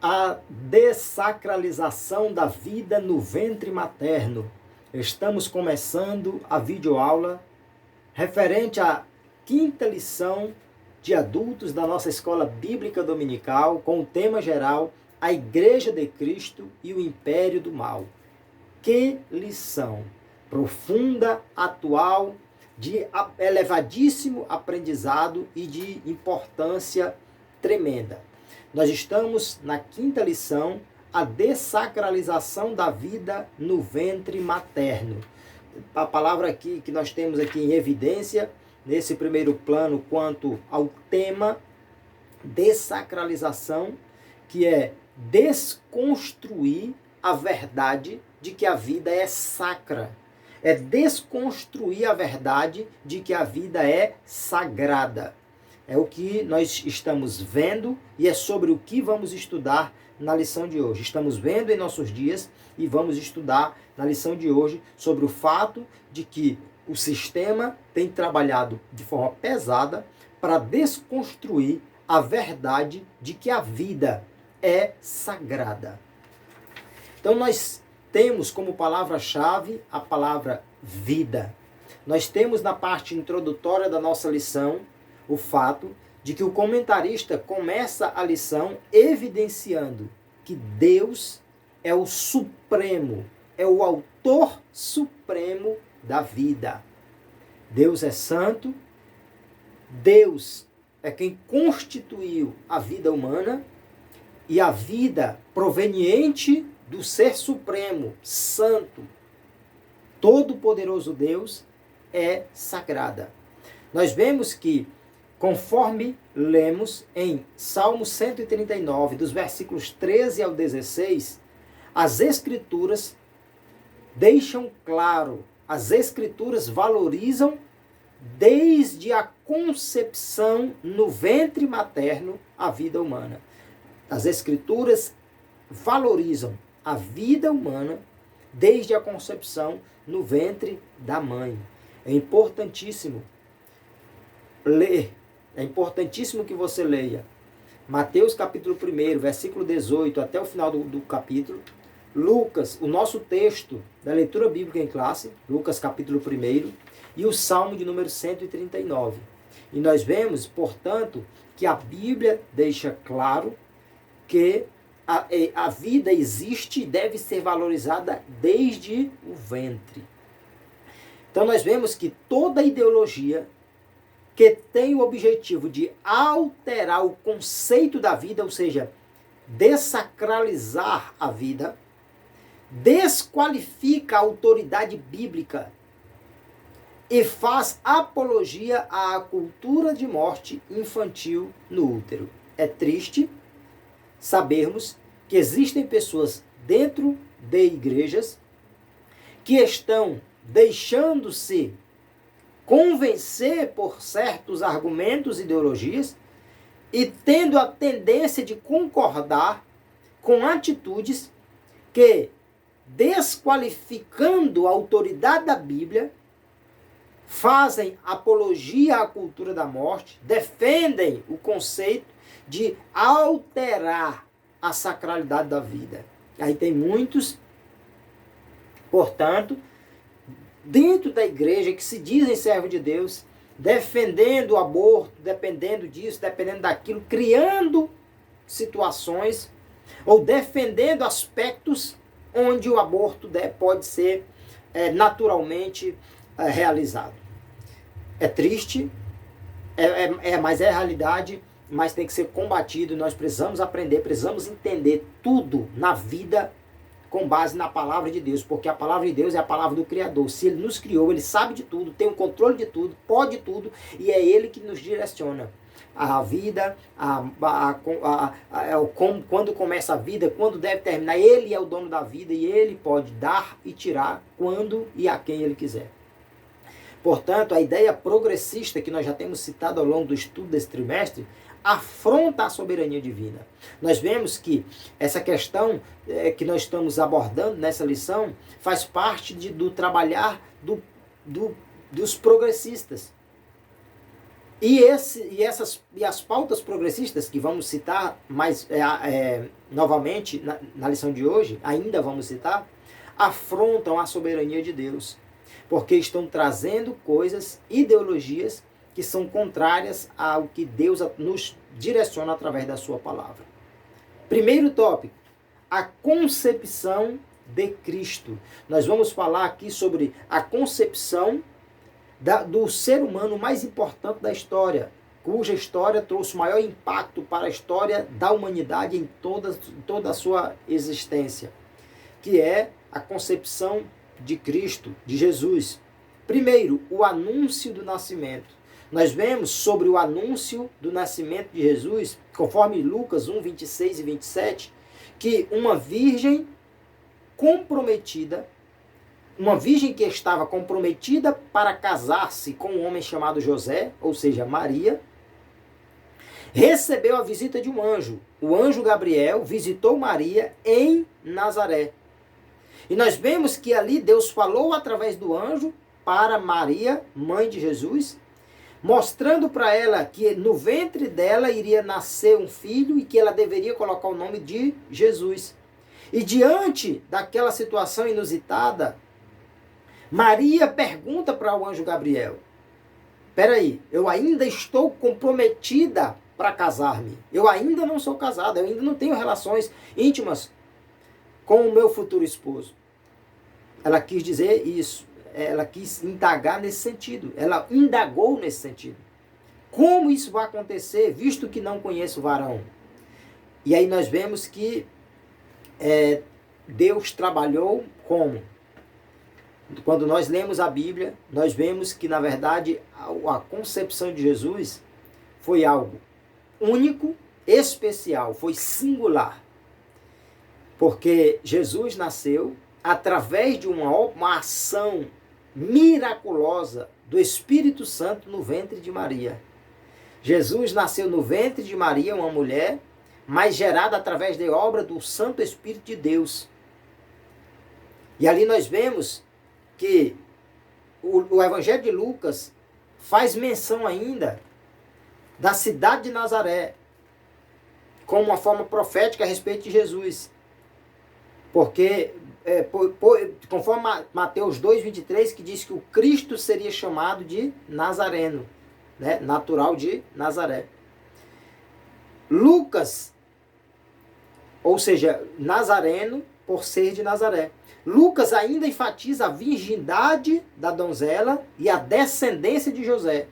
A dessacralização da vida no ventre materno. Estamos começando a videoaula referente à quinta lição de adultos da nossa Escola Bíblica Dominical, com o tema geral, a Igreja de Cristo e o Império do Mal. Que lição profunda, atual, de elevadíssimo aprendizado e de importância tremenda. Nós estamos na quinta lição, a dessacralização da vida no ventre materno. A palavra aqui que nós temos aqui em evidência, nesse primeiro plano, quanto ao tema dessacralização, que é desconstruir a verdade de que a vida é sacra. É desconstruir a verdade de que a vida é sagrada. É o que nós estamos vendo e é sobre o que vamos estudar na lição de hoje. Estamos vendo em nossos dias e vamos estudar na lição de hoje sobre o fato de que o sistema tem trabalhado de forma pesada para desconstruir a verdade de que a vida é sagrada. Então nós temos como palavra-chave a palavra vida. Nós temos na parte introdutória da nossa lição o fato de que o comentarista começa a lição evidenciando que Deus é o supremo, é o autor supremo da vida. Deus é santo, Deus é quem constituiu a vida humana e a vida proveniente do Ser Supremo, Santo, Todo-Poderoso Deus é sagrada. Nós vemos que, conforme lemos em Salmo 139, dos versículos 13 ao 16, as Escrituras deixam claro, as Escrituras valorizam desde a concepção no ventre materno a vida humana. As Escrituras valorizam a vida humana desde a concepção no ventre da mãe. É importantíssimo ler. É importantíssimo que você leia Mateus capítulo 1, versículo 18 até o final do capítulo. Lucas, o nosso texto da leitura bíblica em classe, Lucas capítulo 1, e o Salmo de número 139. E nós vemos, portanto, que a Bíblia deixa claro que a vida existe e deve ser valorizada desde o ventre. Então nós vemos que toda ideologia que tem o objetivo de alterar o conceito da vida, ou seja, dessacralizar a vida, desqualifica a autoridade bíblica e faz apologia à cultura de morte infantil no útero. É triste sabermos que existem pessoas dentro de igrejas que estão deixando-se convencer por certos argumentos e ideologias e tendo a tendência de concordar com atitudes que, desqualificando a autoridade da Bíblia, fazem apologia à cultura da morte, defendem o conceito de alterar a sacralidade da vida. Aí tem muitos, portanto, dentro da igreja que se dizem servos de Deus, defendendo o aborto, dependendo disso, dependendo daquilo, criando situações ou defendendo aspectos onde o aborto pode ser naturalmente realizado. É triste, mas é a realidade, mas tem que ser combatido. Nós precisamos aprender, precisamos entender tudo na vida com base na palavra de Deus, porque a palavra de Deus é a palavra do Criador. Se Ele nos criou, Ele sabe de tudo, tem o controle de tudo, pode tudo, e é Ele que nos direciona. A vida, quando começa a vida, quando deve terminar, Ele é o dono da vida e Ele pode dar e tirar quando e a quem Ele quiser. Portanto, a ideia progressista que nós já temos citado ao longo do estudo desse trimestre afronta a soberania divina. Nós vemos que essa questão que nós estamos abordando nessa lição faz parte do trabalhar dos progressistas. E as pautas progressistas que vamos citar mais novamente na lição de hoje, ainda vamos citar, afrontam a soberania de Deus, porque estão trazendo coisas, ideologias que são contrárias ao que Deus nos direciona através da sua palavra. Primeiro tópico, a concepção de Cristo. Nós vamos falar aqui sobre a concepção do ser humano mais importante da história, cuja história trouxe o maior impacto para a história da humanidade em toda a sua existência, que é a concepção de Cristo, de Jesus. Primeiro, o anúncio do nascimento. Nós vemos sobre o anúncio do nascimento de Jesus, conforme Lucas 1, 26 e 27, que uma virgem comprometida, uma virgem que estava comprometida para casar-se com um homem chamado José, ou seja, Maria, recebeu a visita de um anjo. O anjo Gabriel visitou Maria em Nazaré. E nós vemos que ali Deus falou através do anjo para Maria, mãe de Jesus, mostrando para ela que no ventre dela iria nascer um filho e que ela deveria colocar o nome de Jesus. E diante daquela situação inusitada, Maria pergunta para o anjo Gabriel: peraí, eu ainda estou comprometida para casar-me. Eu ainda não sou casada, eu ainda não tenho relações íntimas com o meu futuro esposo. Ela quis dizer isso. Ela quis indagar nesse sentido. Ela indagou nesse sentido. Como isso vai acontecer, visto que não conheço o varão? E aí nós vemos que Deus trabalhou como? Quando nós lemos a Bíblia, nós vemos que, na verdade, a concepção de Jesus foi algo único, especial, foi singular. Porque Jesus nasceu através de uma ação miraculosa do Espírito Santo no ventre de Maria. Jesus nasceu no ventre de Maria, uma mulher, mas gerada através da obra do Santo Espírito de Deus. E ali nós vemos que o Evangelho de Lucas faz menção ainda da cidade de Nazaré, como uma forma profética a respeito de Jesus. Porque conforme Mateus 2,23, que diz que o Cristo seria chamado de Nazareno, né? Natural de Nazaré. Lucas, ou seja, Nazareno por ser de Nazaré. Lucas ainda enfatiza a virgindade da donzela e a descendência de José.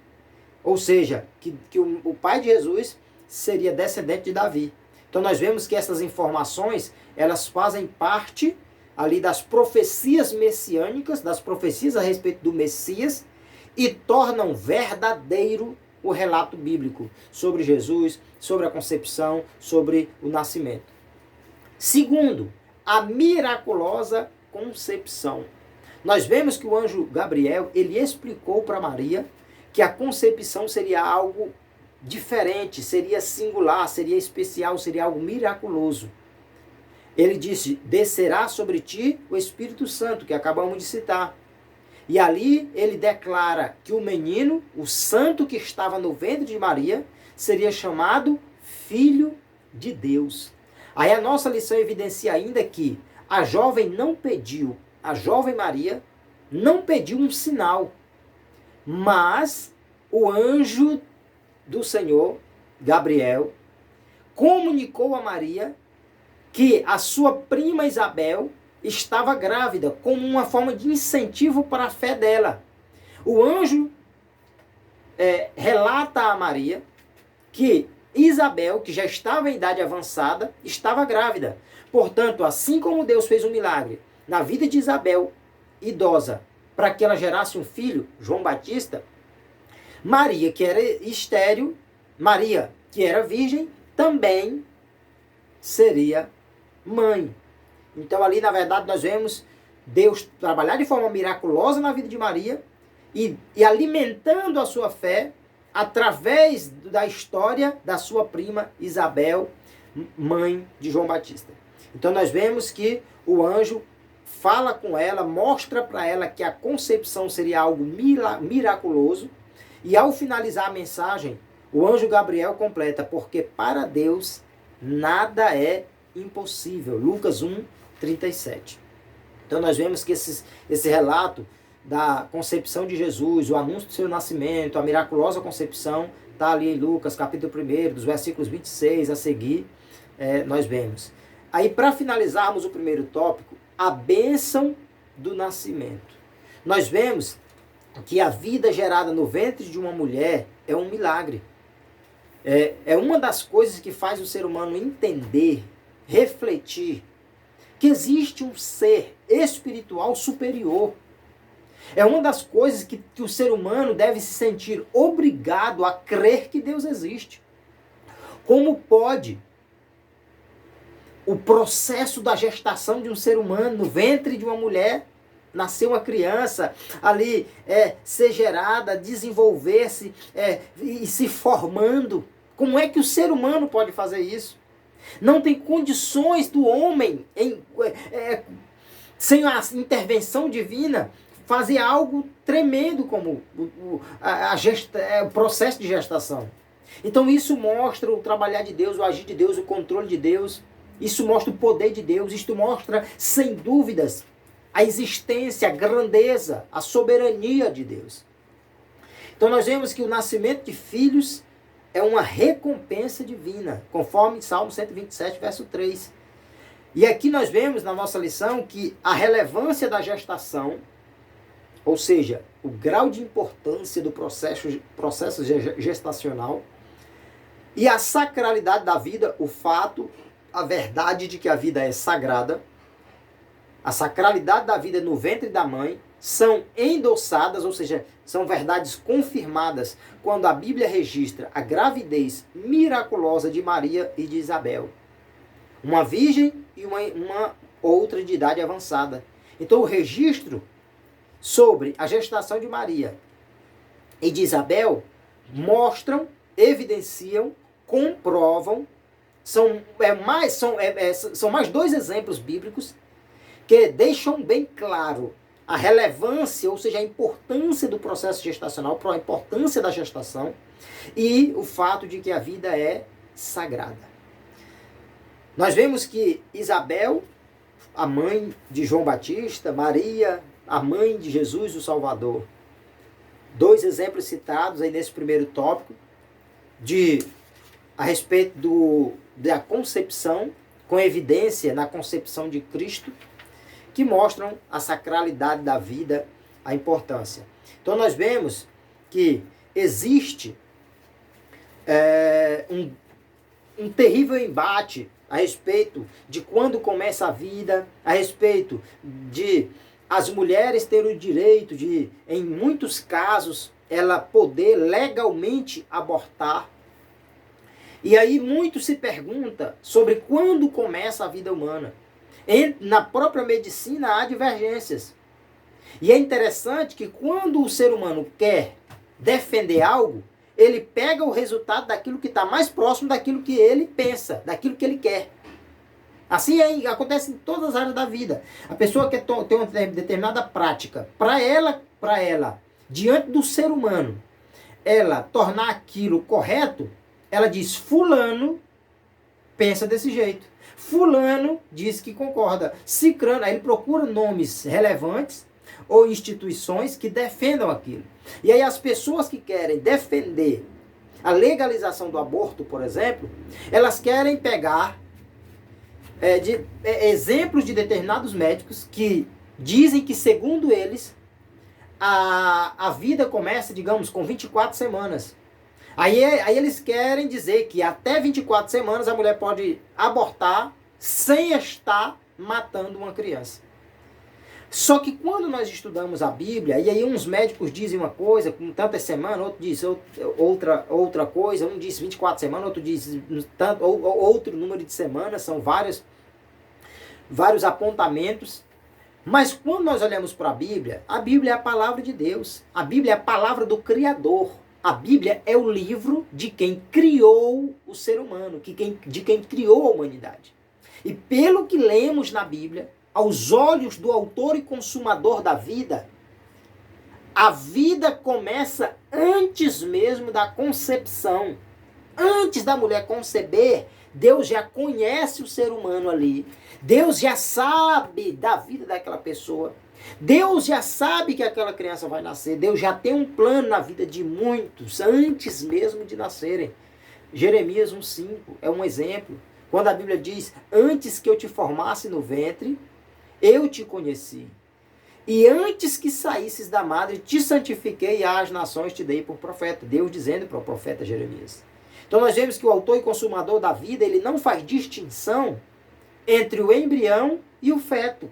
Ou seja, que o pai de Jesus seria descendente de Davi. Então nós vemos que essas informações, elas fazem parte ali das profecias messiânicas, das profecias a respeito do Messias, e tornam verdadeiro o relato bíblico sobre Jesus, sobre a concepção, sobre o nascimento. Segundo, a miraculosa concepção. Nós vemos que o anjo Gabriel, ele explicou para Maria que a concepção seria algo diferente, seria singular, seria especial, seria algo miraculoso. Ele disse: descerá sobre ti o Espírito Santo, que acabamos de citar. E ali ele declara que o menino, o santo que estava no ventre de Maria, seria chamado Filho de Deus. Aí a nossa lição evidencia ainda que a jovem Maria não pediu um sinal, mas o anjo do Senhor, Gabriel, comunicou a Maria que a sua prima Isabel estava grávida, como uma forma de incentivo para a fé dela. O anjo relata a Maria que Isabel, que já estava em idade avançada, estava grávida. Portanto, assim como Deus fez um milagre na vida de Isabel, idosa, para que ela gerasse um filho, João Batista, Maria, que era estéril, Maria, que era virgem, também seria mãe. Então ali, na verdade, nós vemos Deus trabalhar de forma miraculosa na vida de Maria e alimentando a sua fé através da história da sua prima Isabel, mãe de João Batista. Então nós vemos que o anjo fala com ela, mostra para ela que a concepção seria algo miraculoso E ao finalizar a mensagem, o anjo Gabriel completa, porque para Deus nada é impossível. Lucas 1:37. Então nós vemos que esse relato da concepção de Jesus, o anúncio do seu nascimento, a miraculosa concepção, está ali em Lucas capítulo 1, dos versículos 26 a seguir, nós vemos. Aí, para finalizarmos o primeiro tópico, a bênção do nascimento. Nós vemos que a vida gerada no ventre de uma mulher é um milagre. É uma das coisas que faz o ser humano entender, refletir, que existe um ser espiritual superior. É uma das coisas que o ser humano deve se sentir obrigado a crer que Deus existe. Como pode o processo da gestação de um ser humano no ventre de uma mulher, nascer uma criança, ali ser gerada, desenvolver-se e se formando? Como é que o ser humano pode fazer isso? Não tem condições do homem, sem a intervenção divina, fazer algo tremendo como o processo de gestação. Então isso mostra o trabalhar de Deus, o agir de Deus, o controle de Deus. Isso mostra o poder de Deus. Isto mostra, sem dúvidas, a existência, a grandeza, a soberania de Deus. Então nós vemos que o nascimento de filhos é uma recompensa divina, conforme Salmo 127, verso 3. E aqui nós vemos na nossa lição que a relevância da gestação, ou seja, o grau de importância do processo gestacional, e a sacralidade da vida, o fato, a verdade de que a vida é sagrada, a sacralidade da vida no ventre da mãe, são endossadas, ou seja, são verdades confirmadas quando a Bíblia registra a gravidez miraculosa de Maria e de Isabel. Uma virgem e uma outra de idade avançada. Então o registro sobre a gestação de Maria e de Isabel evidenciam, comprovam, são mais dois exemplos bíblicos que deixam bem claro a relevância, ou seja, a importância do processo gestacional, a importância da gestação e o fato de que a vida é sagrada. Nós vemos que Isabel, a mãe de João Batista, Maria, a mãe de Jesus, o Salvador, dois exemplos citados aí nesse primeiro tópico, a respeito da concepção, com evidência na concepção de Cristo, que mostram a sacralidade da vida, a importância. Então nós vemos que existe um terrível embate a respeito de quando começa a vida, a respeito de as mulheres terem o direito de, em muitos casos, ela poder legalmente abortar. E aí muito se pergunta sobre quando começa a vida humana. Na própria medicina há divergências. E é interessante que quando o ser humano quer defender algo, ele pega o resultado daquilo que está mais próximo daquilo que ele pensa, daquilo que ele quer. Assim acontece em todas as áreas da vida. A pessoa quer ter uma determinada prática. Para ela, diante do ser humano, ela tornar aquilo correto, ela diz, fulano pensa desse jeito. Fulano diz que concorda. Cicrano, aí ele procura nomes relevantes ou instituições que defendam aquilo. E aí as pessoas que querem defender a legalização do aborto, por exemplo, elas querem pegar exemplos de determinados médicos que dizem que, segundo eles, a vida começa, digamos, com 24 semanas. Aí eles querem dizer que até 24 semanas a mulher pode abortar sem estar matando uma criança. Só que quando nós estudamos a Bíblia, e aí uns médicos dizem uma coisa, com tantas semanas, outro diz outra coisa, um diz 24 semanas, outro diz outro número de semanas, são vários apontamentos. Mas quando nós olhamos para a Bíblia é a palavra de Deus, a Bíblia é a palavra do Criador. A Bíblia é o livro de quem criou o ser humano, de quem criou a humanidade. E pelo que lemos na Bíblia, aos olhos do autor e consumador da vida, A vida começa antes mesmo da concepção. Antes da mulher conceber, Deus já conhece o ser humano ali. Deus já sabe da vida daquela pessoa. Deus já sabe que aquela criança vai nascer. Deus já tem um plano na vida de muitos, antes mesmo de nascerem. Jeremias 1,5 é um exemplo. Quando a Bíblia diz, antes que eu te formasse no ventre, eu te conheci. E antes que saísses da madre, te santifiquei e às nações te dei por profeta. Deus dizendo para o profeta Jeremias. Então nós vemos que o autor e consumador da vida, ele não faz distinção entre o embrião e o feto.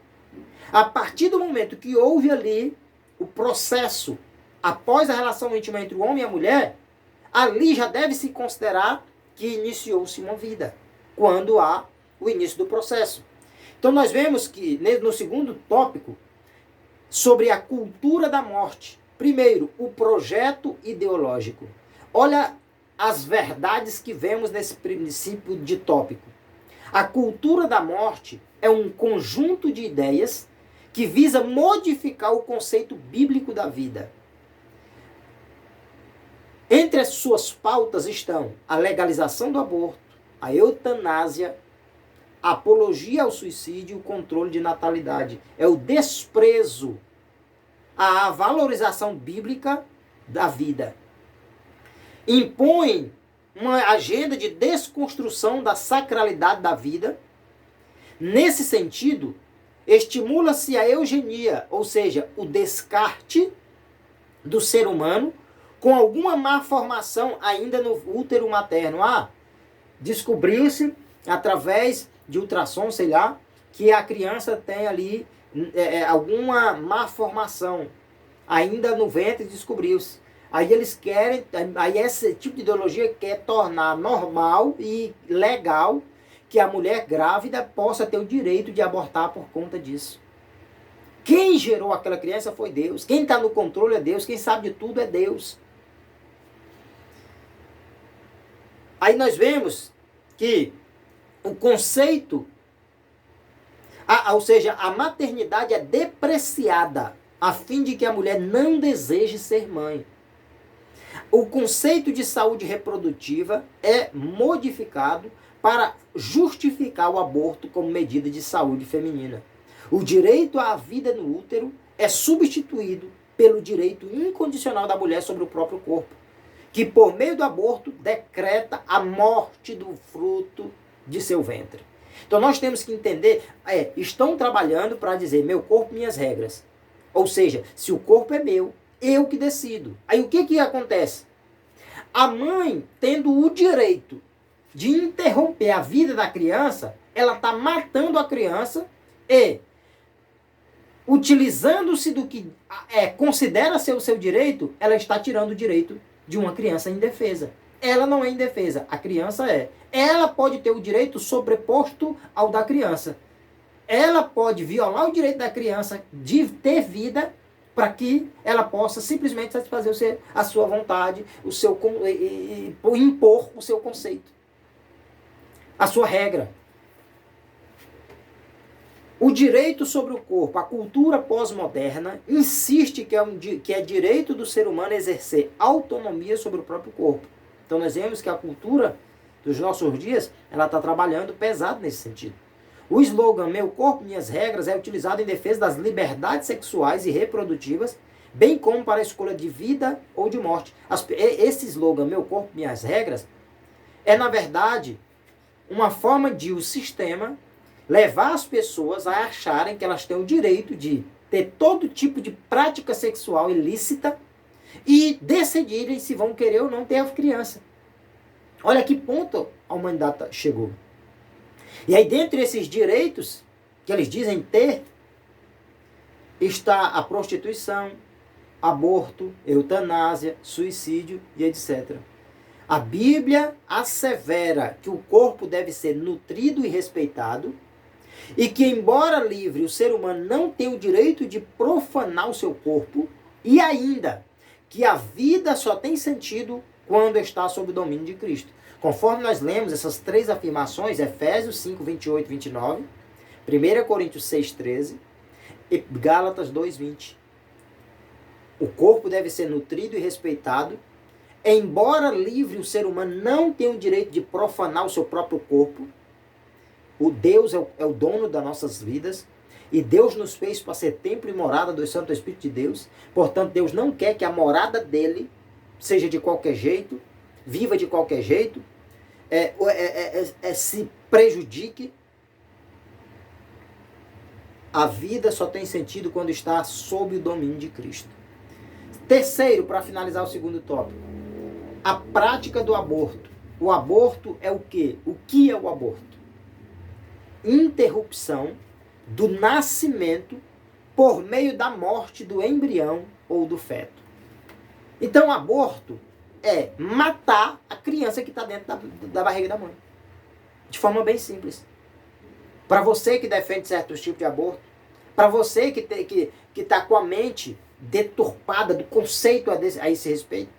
A partir do momento que houve ali o processo, após a relação íntima entre o homem e a mulher, ali já deve se considerar que iniciou-se uma vida, quando há o início do processo. Então nós vemos que no segundo tópico, sobre a cultura da morte. Primeiro, o projeto ideológico. Olha as verdades que vemos nesse princípio de tópico. A cultura da morte é um conjunto de ideias que visa modificar o conceito bíblico da vida. Entre as suas pautas estão a legalização do aborto, a eutanásia, a apologia ao suicídio e o controle de natalidade. É o desprezo à valorização bíblica da vida. Impõe uma agenda de desconstrução da sacralidade da vida. Nesse sentido, estimula-se a eugenia, ou seja, o descarte do ser humano com alguma má formação ainda no útero materno. Descobriu-se através de ultrassom, sei lá, que a criança tem ali alguma má formação. Ainda no ventre descobriu-se. Aí eles querem, aí esse tipo de ideologia quer tornar normal e legal que a mulher grávida possa ter o direito de abortar por conta disso. Quem gerou aquela criança foi Deus. Quem está no controle é Deus. Quem sabe de tudo é Deus. Aí nós vemos que o conceito, ou seja, a maternidade é depreciada a fim de que a mulher não deseje ser mãe. O conceito de saúde reprodutiva é modificado para justificar o aborto como medida de saúde feminina. O direito à vida no útero é substituído pelo direito incondicional da mulher sobre o próprio corpo, que por meio do aborto decreta a morte do fruto de seu ventre. Então nós temos que entender, estão trabalhando para dizer meu corpo, minhas regras. Ou seja, se o corpo é meu, eu que decido. Aí o que acontece? A mãe, tendo o direito de interromper a vida da criança, ela está matando a criança e, utilizando-se do que considera ser o seu direito, ela está tirando o direito de uma criança indefesa. Ela não é indefesa, a criança é. Ela pode ter o direito sobreposto ao da criança. Ela pode violar o direito da criança de ter vida para que ela possa simplesmente satisfazer a sua vontade, impor o seu conceito, a sua regra. O direito sobre o corpo, a cultura pós-moderna, insiste que é direito do ser humano exercer autonomia sobre o próprio corpo. Então nós vemos que a cultura dos nossos dias, ela está trabalhando pesado nesse sentido. O slogan Meu Corpo, Minhas Regras é utilizado em defesa das liberdades sexuais e reprodutivas, bem como para a escolha de vida ou de morte. Esse slogan Meu Corpo, Minhas Regras é, na verdade, uma forma de o sistema levar as pessoas a acharem que elas têm o direito de ter todo tipo de prática sexual ilícita e decidirem se vão querer ou não ter a criança. Olha que ponto a humanidade chegou. E aí, dentre esses direitos que eles dizem ter, está a prostituição, aborto, eutanásia, suicídio e etc. A Bíblia assevera que o corpo deve ser nutrido e respeitado e que, embora livre, o ser humano não tem o direito de profanar o seu corpo e ainda que a vida só tem sentido quando está sob o domínio de Cristo. Conforme nós lemos essas três afirmações, Efésios 5, 28 e 29, 1 Coríntios 6, 13 e Gálatas 2, 20. O corpo deve ser nutrido e respeitado. Embora livre, o ser humano não tem o direito de profanar o seu próprio corpo. O Deus é o dono das nossas vidas. E Deus nos fez para ser templo e morada do Santo Espírito de Deus. Portanto, Deus não quer que a morada dele seja de qualquer jeito, viva de qualquer jeito, se prejudique. A vida só tem sentido quando está sob o domínio de Cristo. Terceiro, para finalizar o segundo tópico, a prática do aborto. O aborto é o quê? O que é o aborto? Interrupção do nascimento por meio da morte do embrião ou do feto. Então, o aborto é matar a criança que está dentro da barriga da mãe. De forma bem simples. Para você que defende certos tipos de aborto, para você que está com a mente deturpada do conceito a esse respeito,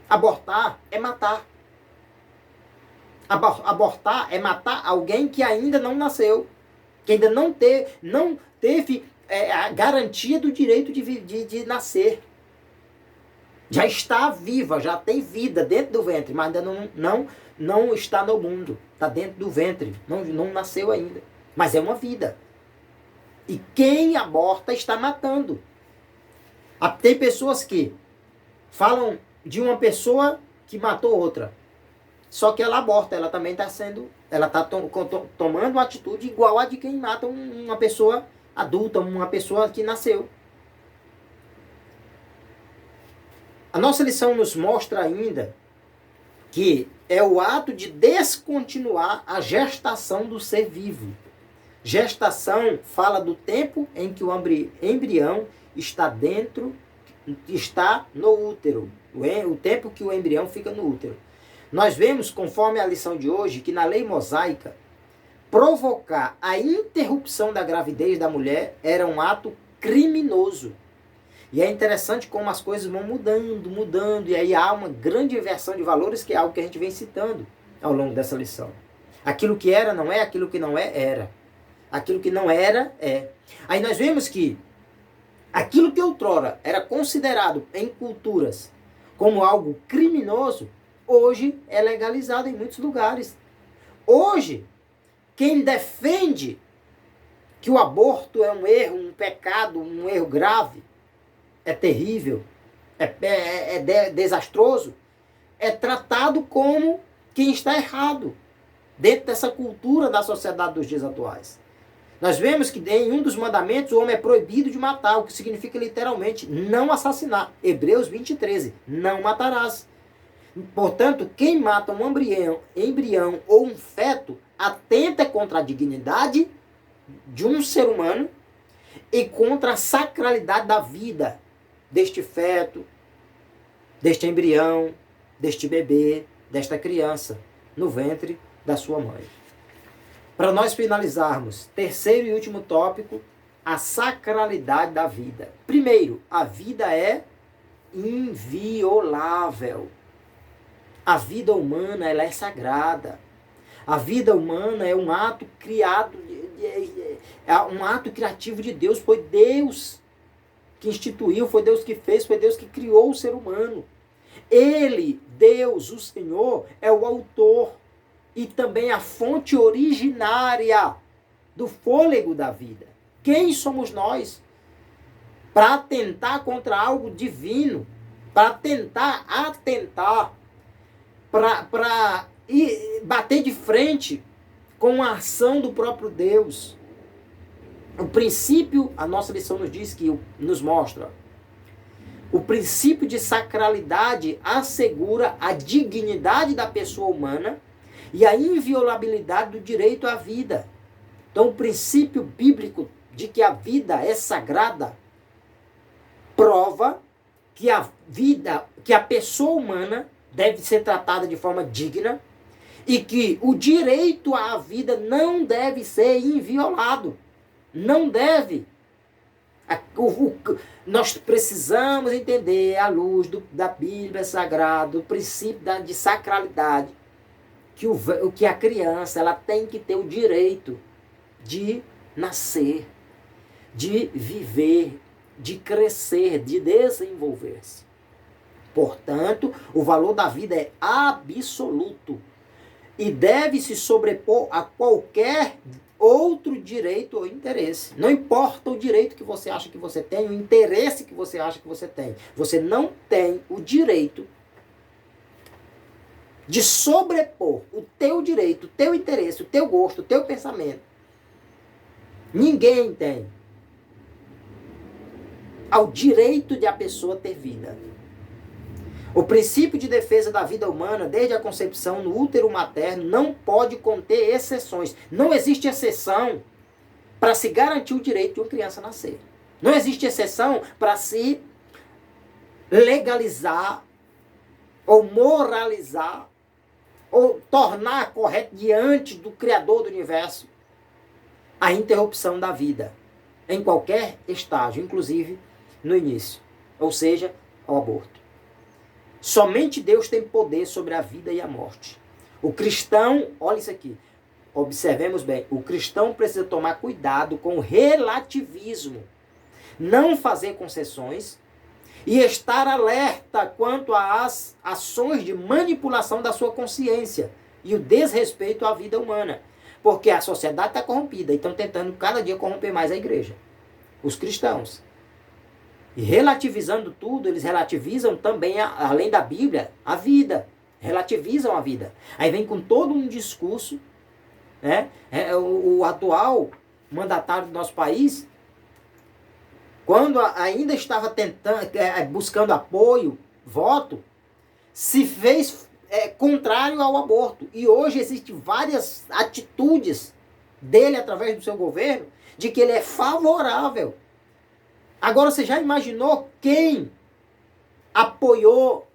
abortar é matar. Abortar é matar alguém que ainda não nasceu, que ainda não teve a garantia do direito de nascer. Já está viva, já tem vida dentro do ventre, mas ainda não está no mundo. Está dentro do ventre, não nasceu ainda. Mas é uma vida. E quem aborta está matando. Tem pessoas que falam de uma pessoa que matou outra. Só que ela aborta, ela também está tomando uma atitude igual a de quem mata uma pessoa adulta, uma pessoa que nasceu. A nossa lição nos mostra ainda que é o ato de descontinuar a gestação do ser vivo. Gestação fala do tempo em que o embrião está no útero. O tempo que o embrião fica no útero. Nós vemos, conforme a lição de hoje, que na lei mosaica, provocar a interrupção da gravidez da mulher era um ato criminoso. E é interessante como as coisas vão mudando, e aí há uma grande inversão de valores, que é algo que a gente vem citando ao longo dessa lição. Aquilo que era não é, aquilo que não é, era. Aquilo que não era, é. Aí nós vemos que aquilo que outrora era considerado em culturas como algo criminoso, hoje é legalizado em muitos lugares. Hoje, quem defende que o aborto é um erro, um pecado, um erro grave, é terrível, é desastroso, é tratado como quem está errado dentro dessa cultura da sociedade dos dias atuais. Nós vemos que em um dos mandamentos o homem é proibido de matar, o que significa literalmente não assassinar. Hebreus 20:13, não matarás. Portanto, quem mata um embrião ou um feto atenta contra a dignidade de um ser humano e contra a sacralidade da vida deste feto, deste embrião, deste bebê, desta criança no ventre da sua mãe. Para nós finalizarmos, terceiro e último tópico, a sacralidade da vida. Primeiro, a vida é inviolável. A vida humana, ela é sagrada. A vida humana é um ato criado, é um ato criativo de Deus. Foi Deus que instituiu, foi Deus que fez, foi Deus que criou o ser humano. Ele, Deus, o Senhor, é o autor e também a fonte originária do fôlego da vida. Quem somos nós para atentar contra algo divino, para tentar atentar, para bater de frente com a ação do próprio Deus? O princípio, a nossa lição nos mostra, o princípio de sacralidade assegura a dignidade da pessoa humana e a inviolabilidade do direito à vida. Então, o princípio bíblico de que a vida é sagrada prova que que a pessoa humana deve ser tratada de forma digna e que o direito à vida não deve ser inviolado. Não deve. Nós precisamos entender, à luz da Bíblia Sagrada, o princípio de sacralidade, que a criança ela tem que ter o direito de nascer, de viver, de crescer, de desenvolver-se. Portanto, o valor da vida é absoluto e deve se sobrepor a qualquer outro direito ou interesse. Não importa o direito que você acha que você tem, o interesse que você acha que você tem. Você não tem o direito de sobrepor o teu direito, o teu interesse, o teu gosto, o teu pensamento. Ninguém tem ao direito de a pessoa ter vida. O princípio de defesa da vida humana, desde a concepção no útero materno, não pode conter exceções. Não existe exceção para se garantir o direito de uma criança nascer. Não existe exceção para se legalizar ou moralizar ou tornar correto diante do Criador do Universo a interrupção da vida em qualquer estágio, inclusive no início, ou seja, ao aborto. Somente Deus tem poder sobre a vida e a morte. O cristão, olha isso aqui, observemos bem, o cristão precisa tomar cuidado com o relativismo, não fazer concessões e estar alerta quanto às ações de manipulação da sua consciência e o desrespeito à vida humana. Porque a sociedade está corrompida e estão tentando cada dia corromper mais a igreja, os cristãos. E relativizando tudo, eles relativizam também, além da Bíblia, a vida. Relativizam a vida. Aí vem com todo um discurso, né? O atual mandatário do nosso país, quando ainda estava tentando, buscando apoio, voto, se fez contrário ao aborto. E hoje existem várias atitudes dele, através do seu governo, de que ele é favorável. Agora, você já imaginou quem apoiou?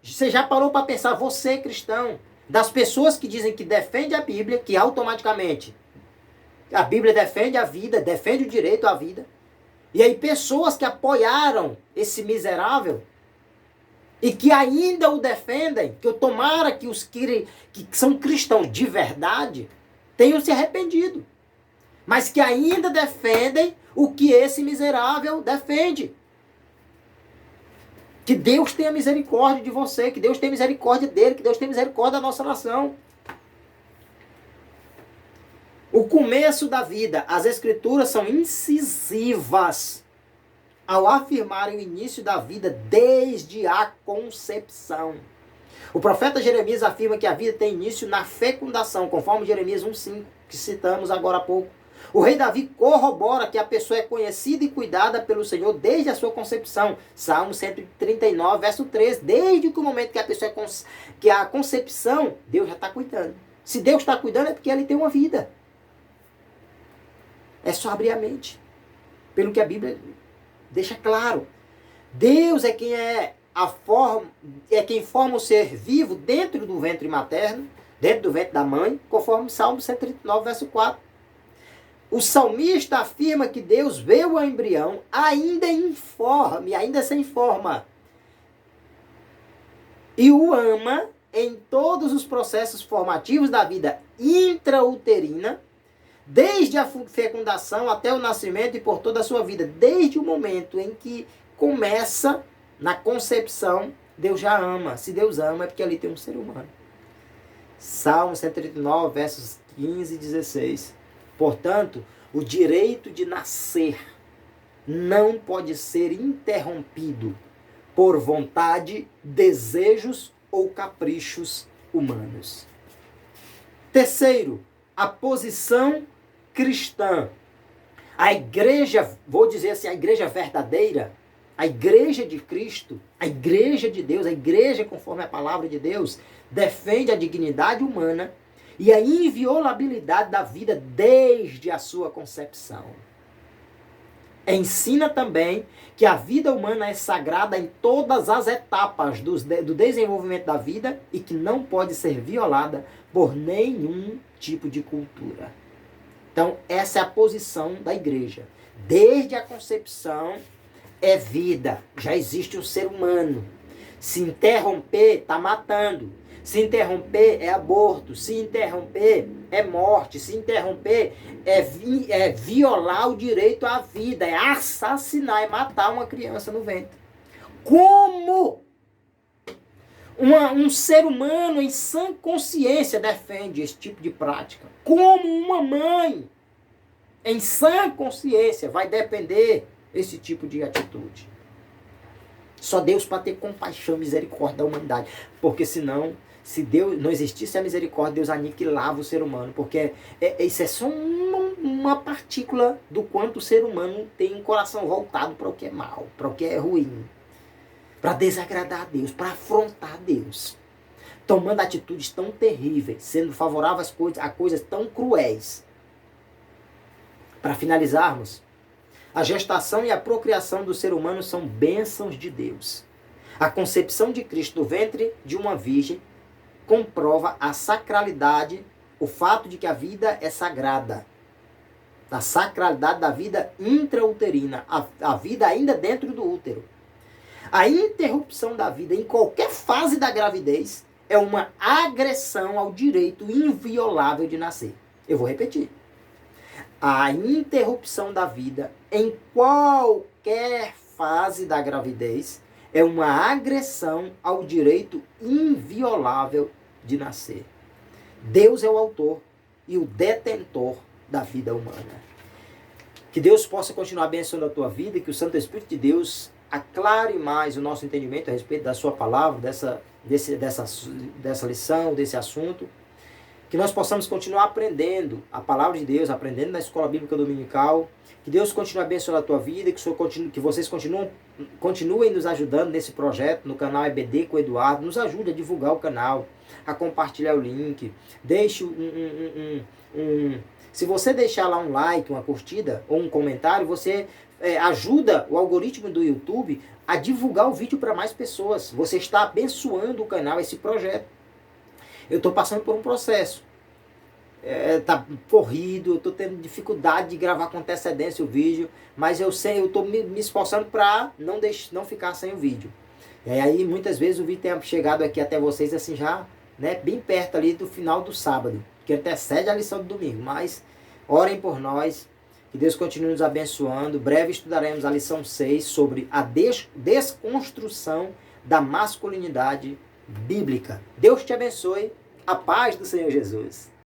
Você já parou para pensar, você cristão, das pessoas que dizem que defende a Bíblia, que automaticamente a Bíblia defende a vida, defende o direito à vida. E aí pessoas que apoiaram esse miserável e que ainda o defendem, que eu tomara que os que são cristãos de verdade tenham se arrependido. Mas que ainda defendem o que esse miserável defende. Que Deus tenha misericórdia de você, que Deus tenha misericórdia dele, que Deus tenha misericórdia da nossa nação. O começo da vida, as escrituras são incisivas ao afirmarem o início da vida desde a concepção. O profeta Jeremias afirma que a vida tem início na fecundação, conforme Jeremias 1,5, que citamos agora há pouco. O rei Davi corrobora que a pessoa é conhecida e cuidada pelo Senhor desde a sua concepção. Salmo 139, verso 13. Desde o momento que a pessoa que a concepção, Deus já está cuidando. Se Deus está cuidando é porque ele tem uma vida. É só abrir a mente. Pelo que a Bíblia deixa claro. Deus é quem quem forma o ser vivo dentro do ventre materno, dentro do ventre da mãe, conforme Salmo 139, verso 4. O salmista afirma que Deus vê o embrião ainda informe, ainda sem forma, e o ama em todos os processos formativos da vida intrauterina, desde a fecundação até o nascimento e por toda a sua vida. Desde o momento em que começa, na concepção, Deus já ama. Se Deus ama é porque ali tem um ser humano. Salmo 139, versos 15 e 16. Portanto, o direito de nascer não pode ser interrompido por vontade, desejos ou caprichos humanos. Terceiro, a posição cristã. A igreja, vou dizer assim, a igreja verdadeira, a igreja de Cristo, a igreja de Deus, a igreja conforme a palavra de Deus, defende a dignidade humana e a inviolabilidade da vida desde a sua concepção. Ensina também que a vida humana é sagrada em todas as etapas do desenvolvimento da vida e que não pode ser violada por nenhum tipo de cultura. Então, essa é a posição da igreja. Desde a concepção é vida, já existe um ser humano. Se interromper, está matando. Se interromper é aborto, se interromper é morte, se interromper é violar o direito à vida, é assassinar, é matar uma criança no ventre. Como um ser humano em sã consciência defende esse tipo de prática? Como uma mãe em sã consciência vai defender esse tipo de atitude? Só Deus para ter compaixão e misericórdia da humanidade. Porque senão, se Deus não existisse a misericórdia, Deus aniquilava o ser humano. Porque isso é só uma partícula do quanto o ser humano tem um coração voltado para o que é mal, para o que é ruim. Para desagradar a Deus, para afrontar Deus. Tomando atitudes tão terríveis, sendo favoráveis a coisas tão cruéis. Para finalizarmos, a gestação e a procriação do ser humano são bênçãos de Deus. A concepção de Cristo do ventre de uma virgem comprova a sacralidade, o fato de que a vida é sagrada. A sacralidade da vida intrauterina, a vida ainda dentro do útero. A interrupção da vida em qualquer fase da gravidez é uma agressão ao direito inviolável de nascer. Eu vou repetir. A interrupção da vida em qualquer fase da gravidez é uma agressão ao direito inviolável de nascer. Deus é o autor e o detentor da vida humana. Que Deus possa continuar abençoando a tua vida e que o Santo Espírito de Deus aclare mais o nosso entendimento a respeito da sua palavra, dessa lição, desse assunto. Que nós possamos continuar aprendendo a palavra de Deus, aprendendo na escola bíblica dominical. Que Deus continue abençoando a tua vida, que vocês continuem nos ajudando nesse projeto, no canal EBD com o Eduardo. Nos ajude a divulgar o canal, a compartilhar o link. Deixe se você deixar lá um like, uma curtida ou um comentário, você ajuda o algoritmo do YouTube a divulgar o vídeo para mais pessoas. Você está abençoando o canal, esse projeto. Eu estou passando por um processo. Tá corrido, eu estou tendo dificuldade de gravar com antecedência o vídeo, mas eu estou me esforçando para não ficar sem o vídeo. E aí muitas vezes o vídeo tem chegado aqui até vocês assim já, né, bem perto ali do final do sábado, que antecede a lição do domingo. Mas orem por nós, que Deus continue nos abençoando. Breve estudaremos a lição 6 sobre a desconstrução da masculinidade bíblica. Deus te abençoe. A paz do Senhor Jesus.